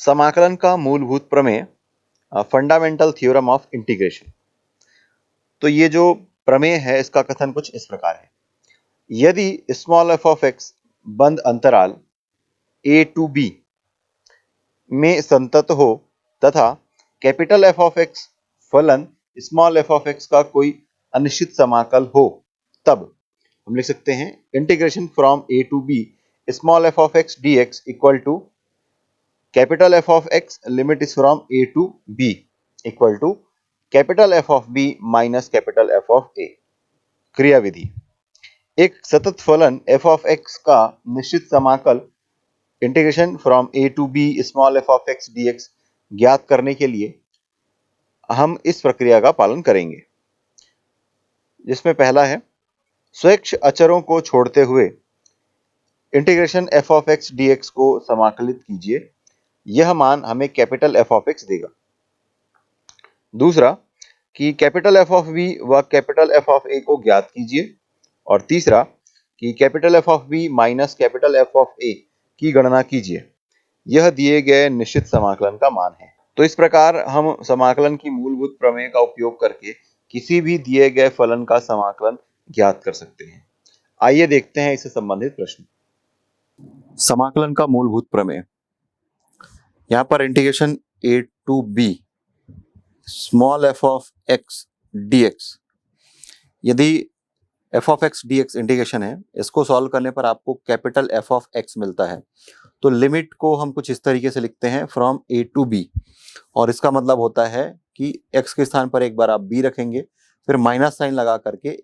समाकलन का मूलभूत प्रमेय, फंडामेंटल थ्योरम ऑफ इंटीग्रेशन। तो ये जो प्रमेय है इसका कथन कुछ इस प्रकार है। यदि स्मॉल एफ ऑफ एक्स बंद अंतराल a to b में संतत हो तथा कैपिटल एफ ऑफ एक्स फलन स्मॉल एफ ऑफ एक्स का कोई अनिश्चित समाकल हो, तब हम लिख सकते हैं integration from a to b small f of x dx equal to capital F of x limit is from a to b equal to capital F of b minus capital F of a। क्रिया विधि, एक सतत फलन f of x का निश्चित समाकल integration from a to b small f of x dx ज्ञात करने के लिए हम इस प्रक्रिया का पालन करेंगे, जिसमें पहला है स्वयक्ष अचरों को छोड़ते हुए integration f of x dx को समाकलित कीजिए, यह मान हमें कैपिटल एफ ऑफ एक्स देगा। दूसरा कि कैपिटल एफ ऑफ बी व कैपिटल एफ ऑफ ए को ज्ञात कीजिए, और तीसरा कि capital F of B minus capital F of A की गणना कीजिए, यह दिए गए निश्चित समाकलन का मान है। तो इस प्रकार हम समाकलन की मूलभूत प्रमेय का उपयोग करके किसी भी दिए गए फलन का समाकलन ज्ञात कर सकते हैं। आइए देखते हैं इससे संबंधित प्रश्न। समाकलन का मूलभूत प्रमेय, यहाँ पर integration a to b small f of x dx, यदि f of x dx integration है, इसको सॉल्व करने पर आपको कैपिटल f of x मिलता है। तो लिमिट को हम कुछ इस तरीके से लिखते हैं फ्रॉम a to b, और इसका मतलब होता है कि x के स्थान पर एक बार आप b रखेंगे, फिर माइनस साइन लगा करके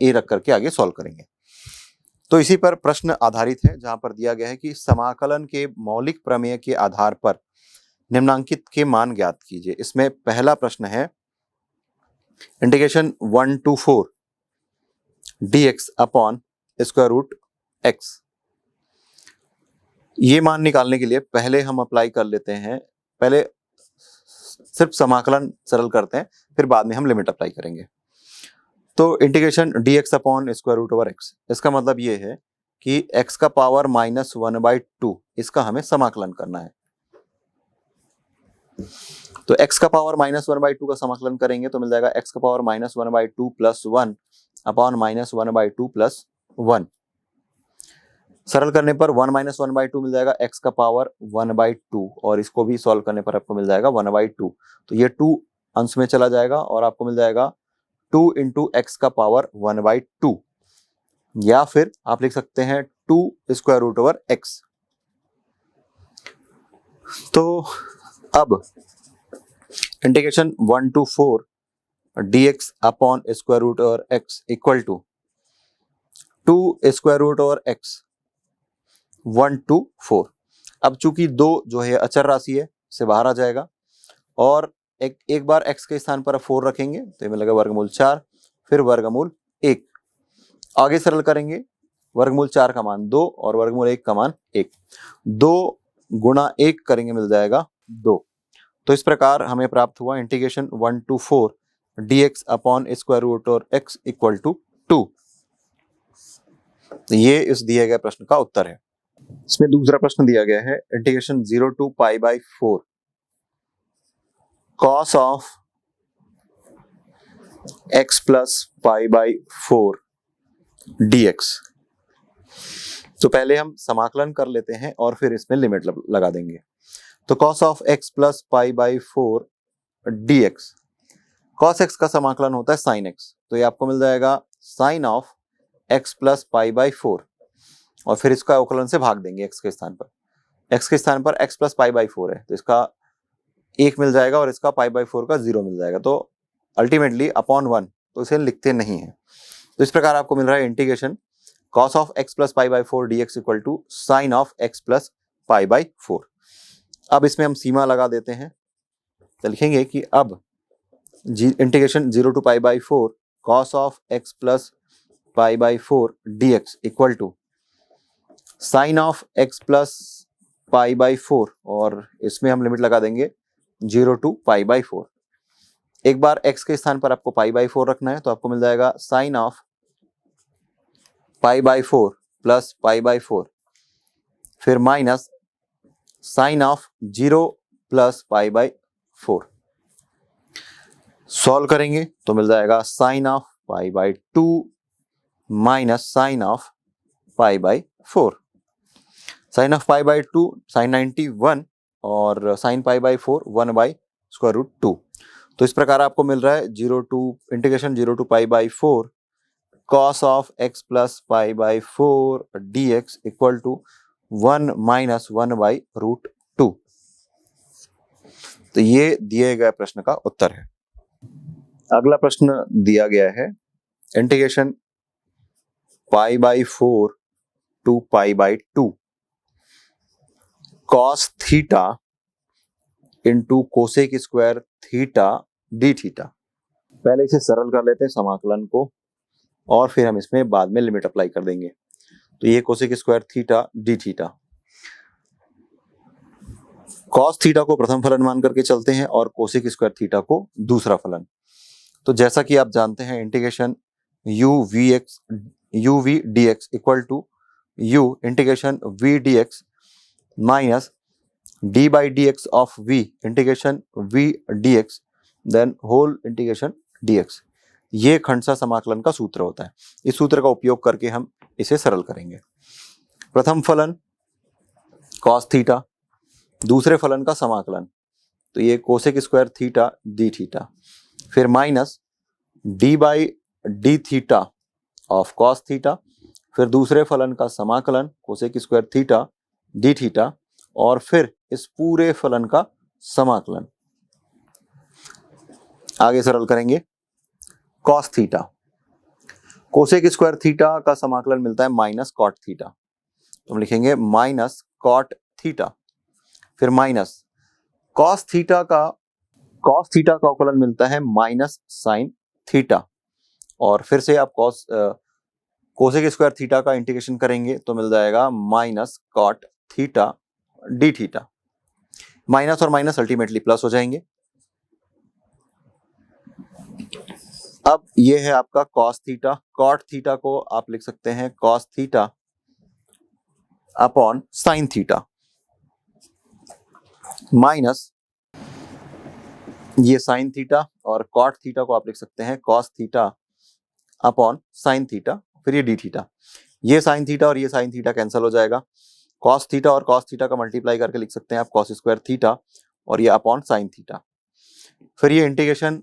a रख करके आगे सॉल्व करेंगे। तो इसी पर प्रश्न आधारित है, जहां पर दिया गया है कि समाकलन के मौलिक प्रमेय के आधार पर निम्नांकित के मान ज्ञात कीजिए। इसमें पहला प्रश्न है integration 1 to 4 dx upon square root x। ये मान निकालने के लिए पहले हम अप्लाई कर लेते हैं, पहले सिर्फ समाकलन सरल करते हैं, फिर बाद में हम लिमिट अप्लाई करेंगे। तो integration dx upon square root over x, इसका मतलब ये है कि x का पावर -1/2 इसका हमें समाकलन करना है। तो x का पावर -1/2 का समाकलन करेंगे तो मिल जाएगा x का पावर -1/2 प्लस 1 अपॉन -1/2 प्लस 1। सरल करने पर 1 - 1/2 मिल जाएगा x का पावर 1/2, और इसको भी सॉल्व करने पर आपको मिल जाएगा 1/2। तो ये 2 अंश में चला जाएगा और आपको मिल जाएगा 2 इंटू एक्स का पावर 1/2, या फिर आप लिख सकते हैं 2 स्क्वायर रूट ओवर एक्स। तो अब integration 1 to 4 dx upon square root over x equal to 2 square root over x 1 to 4। अब चूंकि 2 जो है अचर राशि है से बाहर आ जाएगा, और एक बार x के स्थान पर 4 रखेंगे तो ये मिलेगा वर्गमूल 4, फिर वर्गमूल 1। आगे सरल करेंगे, वर्गमूल 4 का मान 2 और वर्गमूल 1 का मान 1। 2 गुणा 1 करेंगे मिल जाएगा 2। तो इस प्रकार हमें प्राप्त हुआ integration 1 to 4 dx upon square root और x इक्वल टू 2। ये इस दिए गए प्रश्न का उत्तर है। इसमें दूसरा प्रश्न दिया गया है integration 0 to π/4 cos of x plus π/4 dx। तो पहले हम समाकलन कर लेते हैं और फिर इसमें लिमिट लगा देंगे। तो cos of x plus π/4 dx, cos x का समाकलन होता है sin x, तो ये आपको मिल जाएगा sin ऑफ x प्लस π/4, और फिर इसका अवकलन से भाग देंगे x के स्थान पर। x के स्थान पर x प्लस π/4 है, तो इसका 1 मिल जाएगा और इसका π/4 का 0 मिल जाएगा। तो अल्टीमेटली अपॉन 1, तो इसे लिखते नहीं है। तो इस प्रकार आपको मिल रहा है integration cos of x plus π/4 dx equal to sine of x plus π/4। अब इसमें हम सीमा लगा देते हैं, तो लिखेंगे कि अब integration 0 to π/4 cos of x plus π/4 dx equal to sine of x plus π/4, और इसमें हम लिमिट लगा देंगे 0 to π/4। एक बार x के स्थान पर आपको π/4 रखना है, तो आपको मिल जाएगा साइन ऑफ π/4 प्लस π/4, फिर minus sine of 0 plus pi by 4। Solve करेंगे तो मिल जाएगा sine of pi by 2 minus sine of pi by 4। Sine of pi by 2 sine 91 और sine pi by 4 1 by square root 2। तो इस प्रकार आपको मिल रहा है 0 to pi by 4 cos of x plus pi by 4 dx equal to 1 minus 1 by root 2। तो ये दिए गए प्रश्न का उत्तर है। अगला प्रश्न दिया गया है integration pi by 4 to pi by 2 cos theta into cosec square theta d theta. पहले इसे सरल कर लेते हैं समाकलन को और फिर हम इसमें बाद में लिमिट अप्लाई कर देंगे। तो ये cosec square theta d theta, cos theta को प्रथम फलन मान करके चलते हैं और कोसेक स्क्वायर थीटा को दूसरा फलन। तो जैसा कि आप जानते हैं integration u v d x equal to u integration v d x minus d by d x of v integration v d x then whole integration d x. ये खंडसा समाकलन का सूत्र होता है। इस सूत्र का उपयोग करके हम इसे सरल करेंगे। प्रथम फलन कॉस थीटा, दूसरे फलन का समाकलन तो ये cosec square theta d theta, फिर minus d by d theta of cos theta, फिर दूसरे फलन का समाकलन cosec square theta d theta और फिर इस पूरे फलन का समाकलन। आगे सरल करेंगे cos theta, cosec square theta का समाकलन मिलता है माइनस कॉट थीटा, तो हम लिखेंगे माइनस कॉट थीटा, फिर माइनस कॉस थीटा का अवकलन मिलता है माइनस साइन थीटा और फिर से आप कोसेक स्क्वायर थीटा का इंटीग्रेशन करेंगे तो मिल जाएगा minus cot theta d theta. Minus और माइनस अल्टीमेटली प्लस हो जाएंगे। अब ये है आपका कॉस थीटा, कॉट थीटा को आप लिख सकते हैं cos theta upon sine theta minus ये साइन थीटा और कॉट थीटा को आप लिख सकते हैं cos theta upon sine theta, फिर ये डी थीटा। ये साइन थीटा और ये साइन थीटा कैंसिल हो जाएगा। कॉस थीटा और कॉस थीटा का मल्टीप्लाई करके लिख सकते हैं आप कॉस स्क्वायर थीटा और ये अपॉन साइन थीटा, फिर ये integration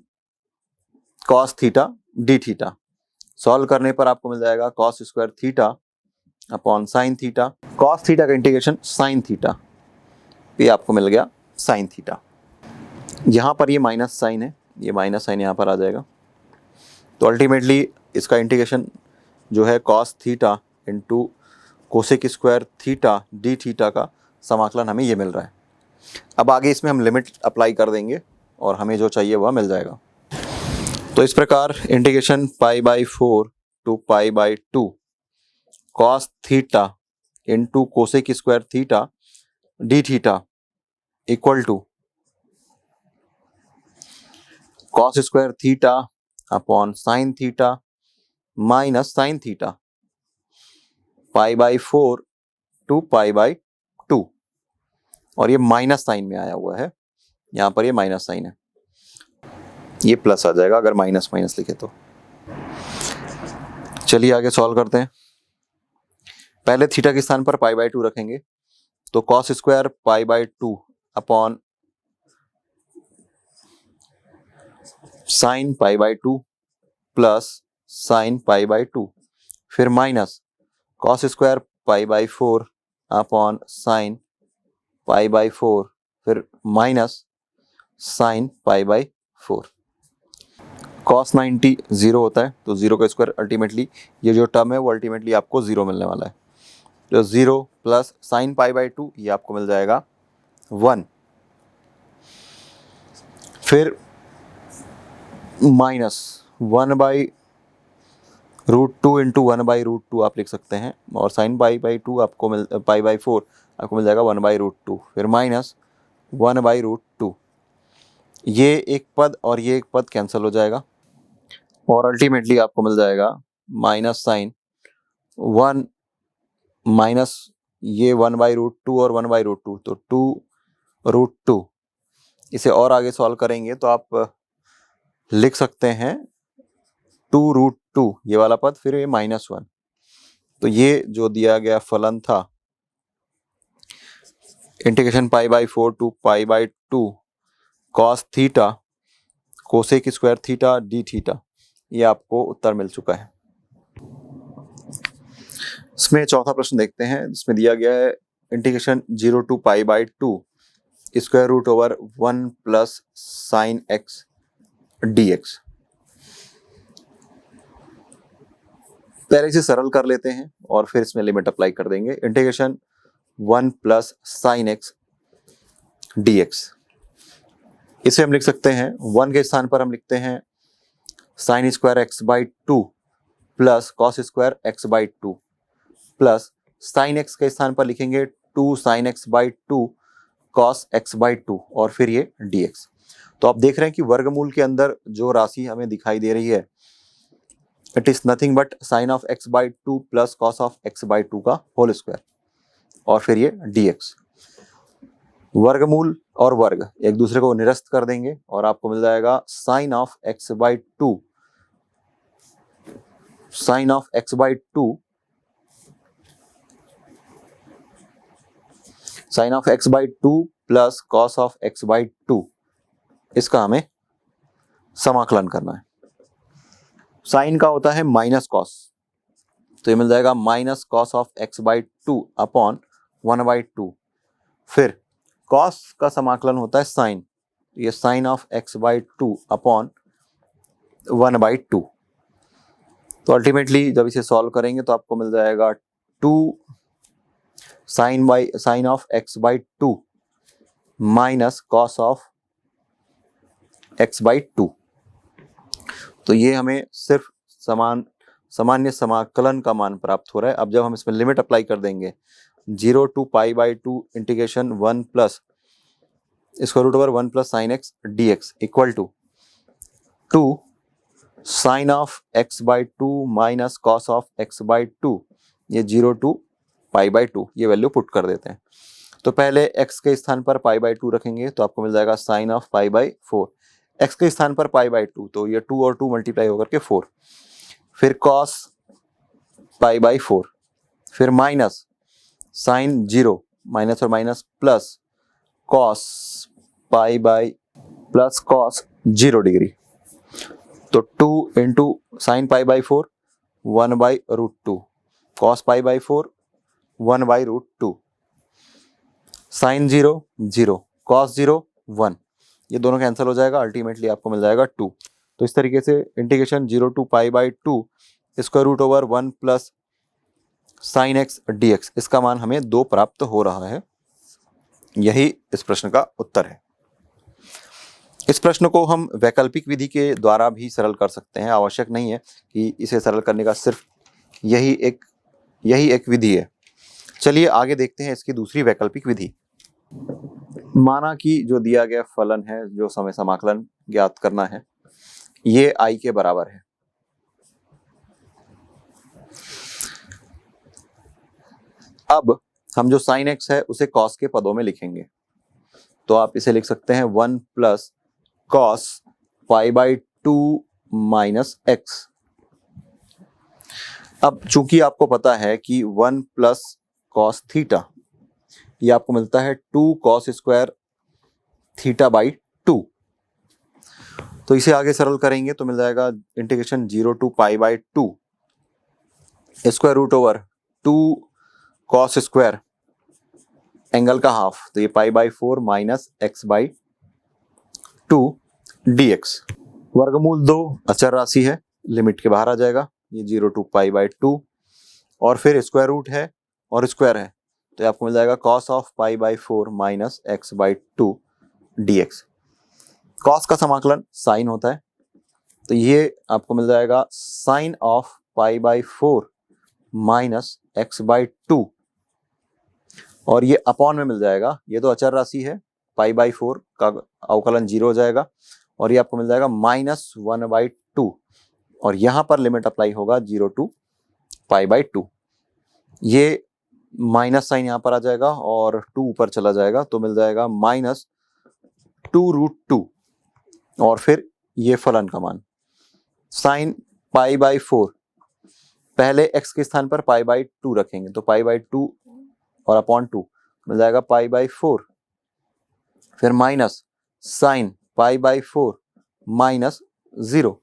cos theta d theta. Solve करने पर आपको मिल जाएगा cos square theta upon sine theta, cos theta का इंटीग्रेशन साइन थीटा, ये आपको मिल गया साइन थीटा। यहाँ पर ये माइनस साइन है, ये माइनस साइन यहाँ पर आ जाएगा। तो अल्टीमेटली इसका इंटीग्रेशन जो है cos theta into cosec square theta d theta का समाकलन हमें ये मिल रहा है। अब आगे इसमें हम लिमिट अप्लाई कर देंगे और हमें जो चाहिए वह मिल जाएगा। तो इस प्रकार integration pi by 4 to pi by 2 cos theta into cosec square theta d theta equal to cos square theta upon sine theta minus sine theta pi by 4 to pi by 2 और ये माइनस साइन में आया हुआ है, यहाँ पर ये minus sign है, ये प्लस आ जाएगा अगर माइनस माइनस लिखे तो। चलिए आगे सॉल्व करते हैं। पहले थीटा के स्थान पर पाई बाई 2 रखेंगे तो cos square pi by 2 upon sine pi by 2 plus sine pi by 2, फिर minus cos square pi by 4 upon sine pi by 4, फिर minus sign pi by 4। Cos 90 zero होता है तो जीरो का स्क्वायर अल्टीमेटली ये जो टर्म है वो अल्टीमेटली आपको जीरो मिलने वाला है। तो zero plus sine pi by 2 ये आपको मिल जाएगा 1, फिर minus 1 by root 2 into 1 by root 2 आप लिख सकते हैं और साइन पाई बाई 2 आपको पाई बाई 4 आपको मिल जाएगा 1 बाई रूट 2, फिर माइनस 1 बाई रूट 2। ये एक पद और ये एक पद कैंसिल हो जाएगा और अल्टीमेटली आपको मिल जाएगा माइनस साइन 1 माइनस ये 1/√2 और 1/√2, तो 2√2। इसे और आगे सॉल्व करेंगे तो आप लिख सकते हैं 2√2 ये वाला पद, फिर ये -1। तो ये जो दिया गया फलन था integration π/4 to π/2 cos theta cosec square theta d theta, ये आपको उत्तर मिल चुका है। इसमें चौथा प्रश्न देखते हैं, जिसमें दिया गया है integration 0 to π/2 square root over 1 plus sine x dx। पहले इसे सरल कर लेते हैं और फिर इसमें लिमिट अप्लाई कर देंगे। Integration 1 plus sine x dx, इसे हम लिख सकते हैं 1 के स्थान पर हम लिखते हैं sine square x/2 plus cos square x/2 plus sine x के स्थान पर लिखेंगे 2 साइन x/2 कॉस x/2 और फिर ये dx। तो आप देख रहे हैं कि वर्गमूल के अंदर जो राशि हमें दिखाई दे रही है it is nothing but sine of x/2 plus cos of x/2 का होल स्क्वायर और फिर ये dx। वर्गमूल और वर्ग एक दूसरे को निरस्त कर देंगे और आपको मिल जाएगा sine of x/2 sine of x/2 sine of x/2 plus cos of x/2, इसका हमें समाकलन करना है। साइन का होता है माइनस कॉस, तो ये मिल जाएगा minus cos of x/2 upon 1/2। फिर कॉस का समाकलन होता है साइन, ये साइन ऑफ x/2 अपॉन 1/2। तो अल्टीमेटली जब इसे सॉल्व करेंगे तो आपको मिल जाएगा 2 sine of x/2 minus cos of x/2। तो ये हमें सिर्फ सामान्य समाकलन का मान प्राप्त हो रहा है। अब जब हम इसमें लिमिट अप्लाई कर देंगे 0 to π/2 integration 1 plus square root over 1 plus sine x dx equal to 2 sine of x/2 minus cos of x/2, ये 0 टू π/2 ये वैल्यू पुट कर देते हैं। तो पहले x के स्थान पर π/2 रखेंगे तो आपको मिल जाएगा साइन ऑफ π/4। x के स्थान पर π/2 तो ये 2 और 2 मल्टीप्लाई होकर के 4, फिर cos π/4, फिर माइनस साइन 0 माइनस और minus plus cos plus cos 0 degree, तो 2 into sine π/4 1/√2 cos π/4 1/√2 sine 0 0 cos 0 1, ये दोनों कैंसिल हो जाएगा, अल्टीमेटली आपको मिल जाएगा 2। तो इस तरीके से integration 0 to π/2 square root over 1 plus sine x dx, इसका मान हमें 2 प्राप्त हो रहा है। यही इस प्रश्न का उत्तर है। इस प्रश्न को हम वैकल्पिक विधि के द्वारा भी सरल कर सकते हैं, आवश्यक नहीं है कि इसे सरल करने का सिर्फ यही एक विधि है। चलिए आगे देखते हैं इसकी दूसरी वैकल्पिक विधि। माना कि जो दिया गया फलन है, जो समय समाकलन ज्ञात करना है, ये i के बराबर है। अब हम जो साइन एक्स है उसे कॉस के पदों में लिखेंगे, तो आप इसे लिख सकते हैं 1 प्लस कॉस π/2 माइनस एक्स। अब चूंकि आपको पता है कि 1 प्लस कॉस थीटा ये आपको मिलता है 2 कॉस स्क्वायर θ/2, तो इसे आगे सरल करेंगे तो मिल जाएगा integration 0 to π/2 square root over 2 cos square angle का हाफ, तो ये π/4 माइनस x/2 dx। वर्गमूल 2 अचर राशि है, लिमिट के बाहर आ जाएगा, ये 0 टू π/2 और फिर स्क्वायर रूट है और स्क्वायर है, तो आपको मिल जाएगा cos of π/4 minus x/2 dx। cos का समाकलन साइन होता है, तो ये आपको मिल जाएगा साइन ऑफ π/4 माइनस x/2 और ये अपॉन में मिल जाएगा, ये तो अचर राशि है, π/4 का अवकलन 0 हो जाएगा और ये आपको मिल जाएगा -1/2 और यहां पर लिमिट अप्लाई होगा 0 टू π/2। ये माइनस साइन यहाँ पर आ जाएगा और 2 ऊपर चला जाएगा, तो मिल जाएगा -2√2 और फिर ये फलन का मान साइन π/4, पहले x के स्थान पर π/2 रखेंगे तो π/2 और अपॉन 2 मिल जाएगा π/4, फिर माइनस साइन π/4 -0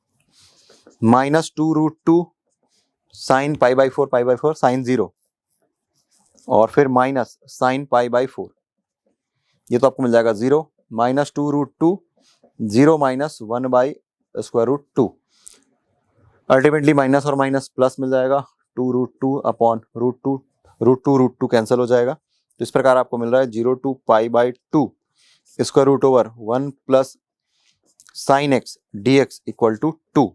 -2√2 साइन π/4 साइन 0 और फिर माइनस साइन π/4, ये तो आपको मिल जाएगा 0 -2√2 0 -1/√2, अल्टीमेटली माइनस और माइनस प्लस मिल जाएगा 2√2 अपॉन √2, √2 कैंसिल हो जाएगा। तो इस प्रकार आपको मिल रहा है 0 to π/2 square root over 1 plus sine x dx equal to 2।